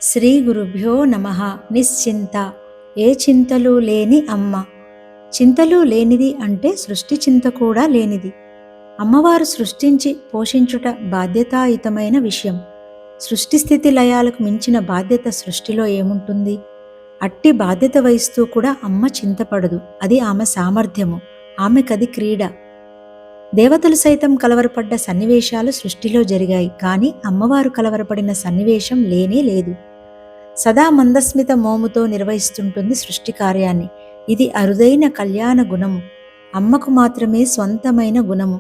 శ్రీ గురుభ్యో నమః. నిశ్చింత, ఏ చింతలు లేని అమ్మ. చింతలు లేనిది అంటే సృష్టి చింత కూడా లేనిది. అమ్మవారు సృష్టించి పోషించుట బాధ్యతాయుతమైన విషయం. సృష్టి స్థితి లయాలకు మించిన బాధ్యత సృష్టిలో ఏముంటుంది? అట్టి బాధ్యత వహిస్తూ కూడా అమ్మ చింతపడదు. అది ఆమె సామర్థ్యము, ఆమెకది క్రీడ. దేవతలు సైతం కలవరపడ్డ సన్నివేశాలు సృష్టిలో జరిగాయి, కానీ అమ్మవారు కలవరపడిన సన్నివేశం లేనే లేదు. సదా మందస్మిత మోముతో నిర్వహిస్తుంటుంది సృష్టి కార్యాన్ని. ఇది అరుదైన కళ్యాణ గుణము, అమ్మకు మాత్రమే స్వంతమైన గుణము.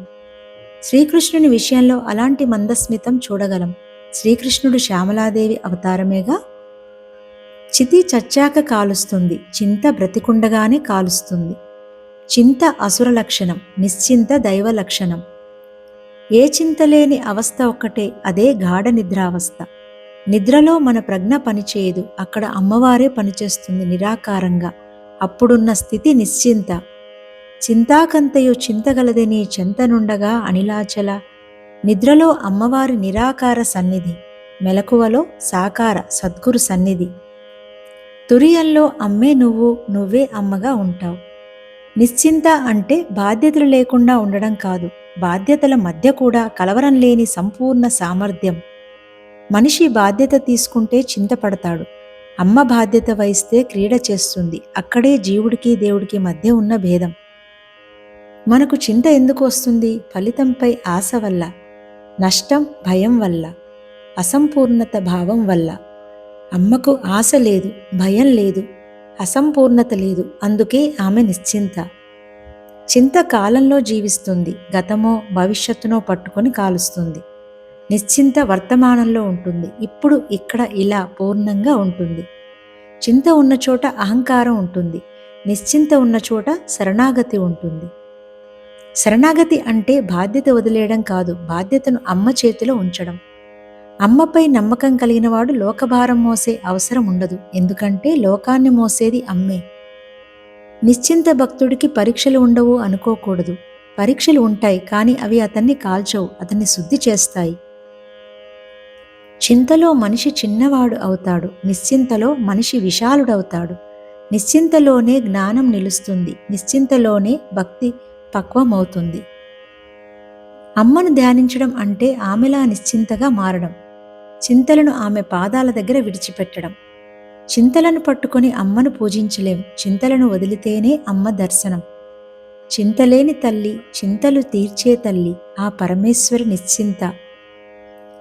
శ్రీకృష్ణుని విషయంలో అలాంటి మందస్మితం చూడగలం. శ్రీకృష్ణుడు శ్యామలాదేవి అవతారమేగా. చితి చచ్చాక కాలుస్తుంది, చింత బ్రతికుండగానే కాలుస్తుంది. చింత అసుర లక్షణం, నిశ్చింత దైవ లక్షణం. ఏ చింతలేని అవస్థ ఒక్కటే, అదే గాఢ నిద్రావస్థ. నిద్రలో మన ప్రజ్ఞ పనిచేయదు, అక్కడ అమ్మవారే పనిచేస్తుంది నిరాకారంగా. అప్పుడున్న స్థితి నిశ్చింత. చింతాకంతయు చింతగలదని చెంతనుండగా అనిలాచల. నిద్రలో అమ్మవారి నిరాకార సన్నిధి, మెలకువలో సాకార సద్గురు సన్నిధి. తురియంలో అమ్మే నువ్వు, నువ్వే అమ్మగా ఉంటావు. నిశ్చింత అంటే బాధ్యతలు లేకుండా ఉండడం కాదు, బాధ్యతల మధ్య కూడా కలవరం లేని సంపూర్ణ సామర్థ్యం. మనిషి బాధ్యత తీసుకుంటే చింతపడతాడు, అమ్మ బాధ్యత వహిస్తే క్రీడ చేస్తుంది. అక్కడే జీవుడికి దేవుడికి మధ్య ఉన్న భేదం. మనకు చింత ఎందుకు వస్తుంది? ఫలితంపై ఆశ వల్ల, నష్టం భయం వల్ల, అసంపూర్ణత భావం వల్ల. అమ్మకు ఆశ లేదు, భయం లేదు, అసంపూర్ణత లేదు, అందుకే ఆమె నిశ్చింత. చింత కాలంలో జీవిస్తుంది, గతమో భవిష్యత్తునో పట్టుకొని కాలుస్తుంది. నిశ్చింత వర్తమానంలో ఉంటుంది, ఇప్పుడు ఇక్కడ ఇలా పూర్ణంగా ఉంటుంది. చింత ఉన్న చోట అహంకారం ఉంటుంది, నిశ్చింత ఉన్న చోట శరణాగతి ఉంటుంది. శరణాగతి అంటే బాధ్యత వదిలేయడం కాదు, బాధ్యతను అమ్మ చేతిలో ఉంచడం. అమ్మపై నమ్మకం కలిగిన వాడు లోకభారం మోసే అవసరం ఉండదు, ఎందుకంటే లోకాన్ని మోసేది అమ్మే. నిశ్చింత భక్తుడికి పరీక్షలు ఉండవు అనుకోకూడదు. పరీక్షలు ఉంటాయి, కానీ అవి అతన్ని కాల్చవు, అతన్ని శుద్ధి చేస్తాయి. చింతలో మనిషి చిన్నవాడు అవుతాడు, నిశ్చింతలో మనిషి విశాలుడవుతాడు. నిశ్చింతలోనే జ్ఞానం నిలుస్తుంది, నిశ్చింతలోనే భక్తి పక్వమవుతుంది. అమ్మను ధ్యానించడం అంటే ఆమెలా నిశ్చింతగా మారడం. చింతలను ఆమె పాదాల దగ్గర విడిచిపెట్టడం. చింతలను పట్టుకొని అమ్మను పూజించలేం, చింతలను వదిలితేనే అమ్మ దర్శనం. చింతలేని తల్లి, చింతలు తీర్చే తల్లి ఆ పరమేశ్వరి నిశ్చింత.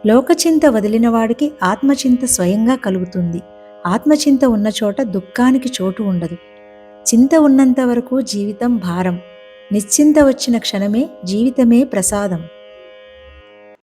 లోకచింత వదిలినవాడికి ఆత్మచింత స్వయంగా కలుగుతుంది. ఆత్మచింత ఉన్న చోట దుఃఖానికి చోటు ఉండదు. చింత ఉన్నంత వరకు జీవితం భారం, నిశ్చింత వచ్చిన క్షణమే జీవితమే ప్రసాదం.